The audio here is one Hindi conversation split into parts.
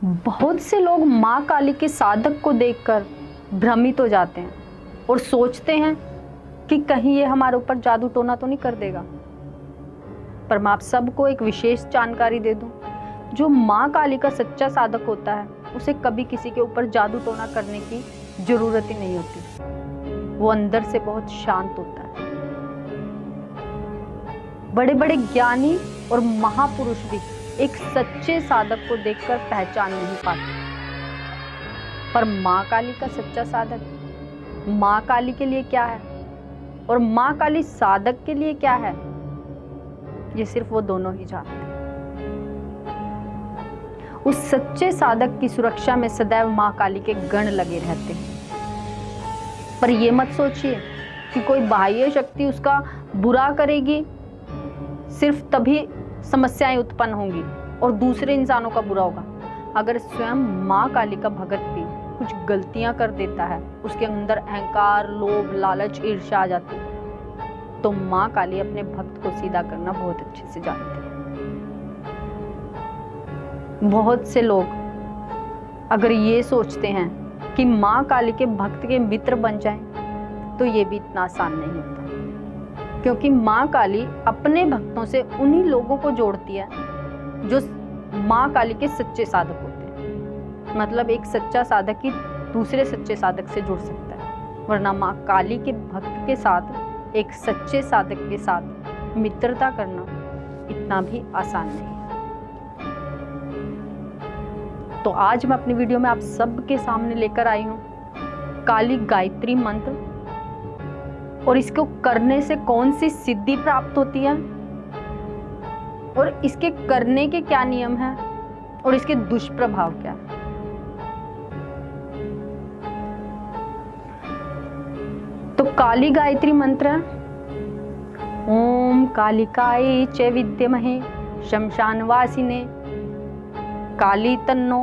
बहुत से लोग माँ काली के साधक को देखकर भ्रमित हो जाते हैं और सोचते हैं कि कहीं ये हमारे ऊपर जादू टोना तो नहीं कर देगा। पर मैं आप सबको एक विशेष जानकारी दे दूं, जो माँ काली का सच्चा साधक होता है उसे कभी किसी के ऊपर जादू टोना करने की जरूरत ही नहीं होती। वो अंदर से बहुत शांत होता है। बड़े बड़े ज्ञानी और महापुरुष भी एक सच्चे साधक को देखकर पहचान नहीं पाते। पर माँ काली का सच्चा साधक माँ काली के लिए क्या है और माँ काली साधक के लिए क्या है, ये सिर्फ वो दोनों ही जानते हैं। उस सच्चे साधक की सुरक्षा में सदैव माँ काली के गण लगे रहते हैं। पर ये मत सोचिए कि कोई बाह्य शक्ति उसका बुरा करेगी, सिर्फ तभी समस्याएं उत्पन्न होंगी और दूसरे इंसानों का बुरा होगा। अगर स्वयं माँ काली का भगत भी कुछ गलतियां कर देता है, उसके अंदर अहंकार, लोभ, लालच, ईर्ष्या आ जाती है, तो माँ काली अपने भक्त को सीधा करना बहुत अच्छे से जानती है। बहुत से लोग अगर ये सोचते हैं कि माँ काली के भक्त के मित्र बन जाएं, तो ये भी इतना आसान नहीं होता, क्योंकि माँ काली अपने भक्तों से उन्हीं लोगों को जोड़ती है जो माँ काली के सच्चे साधक होते हैं। मतलब एक सच्चा साधक ही दूसरे सच्चे साधक से जुड़ सकता है, वरना माँ काली के भक्त के साथ एक सच्चे साधक के साथ मित्रता करना इतना भी आसान नहीं है। तो आज मैं अपनी वीडियो में आप सबके सामने लेकर आई हूँ काली गायत्री मंत्र, और इसको करने से कौन सी सिद्धि प्राप्त होती है और इसके करने के क्या नियम हैं और इसके दुष्प्रभाव क्या है। तो काली गायत्री मंत्र है, ओम कालिकाय च विद्महे शमशानवासिने काली तन्नो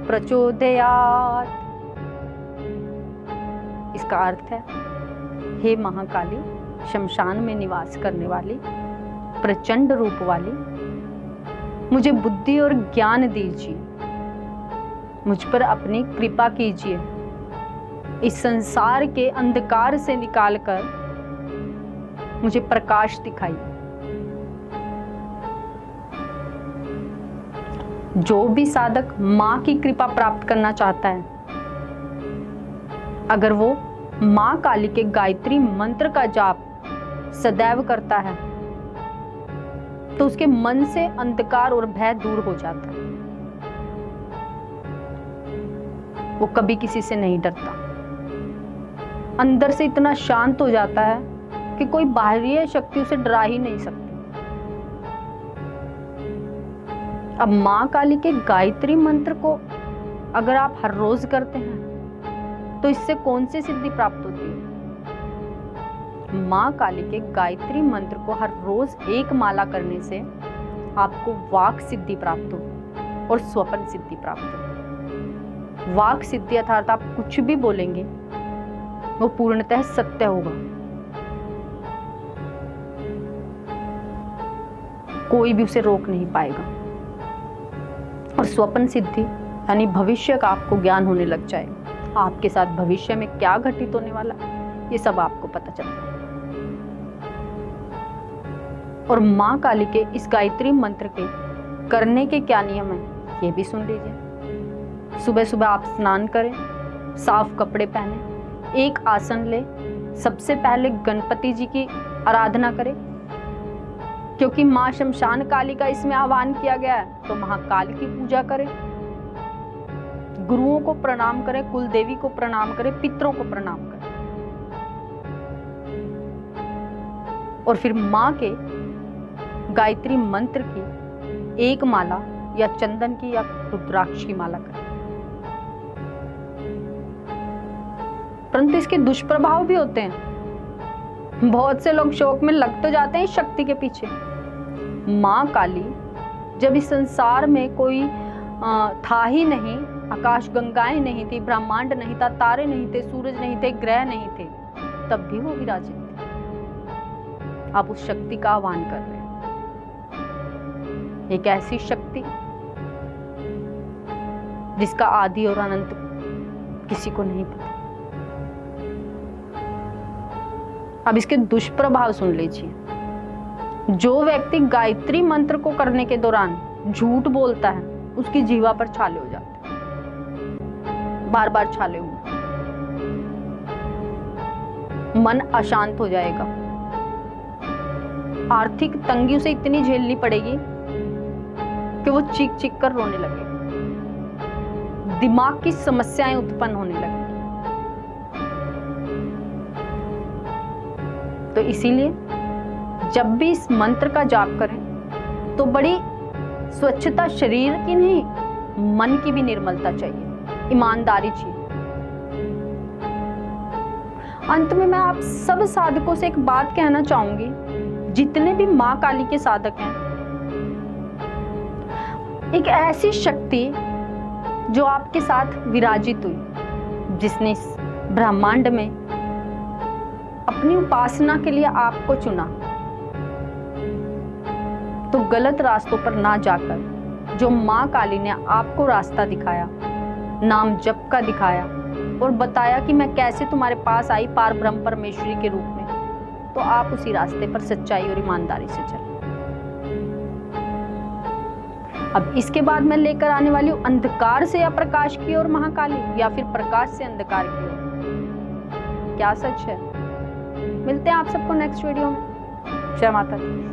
प्रचोदयात्। इसका अर्थ है, हे महाकाली, शमशान में निवास करने वाली, प्रचंड रूप वाली, मुझे बुद्धि और ज्ञान दीजिए, मुझ पर अपनी कृपा कीजिए, इस संसार के अंधकार से निकालकर मुझे प्रकाश दिखाइए। जो भी साधक माँ की कृपा प्राप्त करना चाहता है, अगर वो माँ काली के गायत्री मंत्र का जाप सदैव करता है, तो उसके मन से अंधकार और भय दूर हो जाता है। वो कभी किसी से नहीं डरता, अंदर से इतना शांत हो जाता है कि कोई बाहरी शक्ति उसे डरा ही नहीं सकती। अब माँ काली के गायत्री मंत्र को अगर आप हर रोज करते हैं, तो इससे कौन सी सिद्धि प्राप्त होती है? माँ काली के गायत्री मंत्र को हर रोज एक माला करने से आपको वाक सिद्धि प्राप्त हो और स्वप्न सिद्धि प्राप्त हो। वाक सिद्धि अर्थात आप कुछ भी बोलेंगे वो पूर्णतः सत्य होगा, कोई भी उसे रोक नहीं पाएगा। और स्वप्न सिद्धि यानी भविष्य का आपको ज्ञान होने लग जाएगा। आपके साथ भविष्य में क्या घटित होने वाला, ये सब आपको पता चलता है। और माँ काली के इस गायत्री मंत्र के करने के क्या नियम हैं, ये भी सुन लीजिए। सुबह सुबह आप स्नान करें, साफ कपड़े पहने, एक आसन ले, सबसे पहले गणपति जी की आराधना करें, क्योंकि माँ शमशान काली का इसमें आह्वान किया गया है, तो महाकाल की पूजा करें। गुरुओं को प्रणाम करें, कुल देवी को प्रणाम करें, पितरों को प्रणाम करें। और फिर माँ के गायत्री मंत्र की एक माला या चंदन की या रुद्राक्ष की माला करें। परंतु इसके दुष्प्रभाव भी होते हैं। बहुत से लोग शौक में लग तो जाते हैं शक्ति के पीछे। माँ काली जब इस संसार में कोई था ही नहीं, आकाश गंगाएं नहीं थी, ब्रह्मांड नहीं था, तारे नहीं थे, सूरज नहीं थे, ग्रह नहीं थे, तब भी वो विराजित थे। आप उस शक्ति का आह्वान कर रहे हैं। एक ऐसी शक्ति जिसका आदि और अनंत किसी को नहीं पता। अब इसके दुष्प्रभाव सुन लीजिए। जो व्यक्ति गायत्री मंत्र को करने के दौरान झूठ बोलता है, उसकी जीवा पर छाले हो जाते हैं, बार बार छाले होंगे, मन अशांत हो जाएगा, आर्थिक तंगी उसे इतनी झेलनी पड़ेगी कि वो चीख चीख कर रोने लगेगा, दिमाग की समस्याएं उत्पन्न होने लगेगी। तो इसीलिए जब भी इस मंत्र का जाप करें तो बड़ी स्वच्छता, शरीर की नहीं मन की भी निर्मलता चाहिए, ईमानदारी चाहिए। अंत में मैं आप सब साधकों से एक बात कहना चाहूंगी, जितने भी मां काली के साधक हैं, एक ऐसी शक्ति जो आपके साथ विराजित हुई, जिसने इस ब्रह्मांड में अपनी उपासना के लिए आपको चुना, तो गलत रास्तों पर ना जाकर जो मां काली ने आपको रास्ता दिखाया, नाम जप का दिखाया और बताया कि मैं कैसे तुम्हारे पास आई पार ब्रह्म परमेश्वरी के रूप में, तो आप उसी रास्ते पर सच्चाई और ईमानदारी से चलें। अब इसके बाद मैं लेकर आने वाली हूं अंधकार से या प्रकाश की ओर महाकाली, या फिर प्रकाश से अंधकार की ओर। क्या सच है? मिलते हैं आप सबको नेक्स्ट वीडियो में। जय माता दी।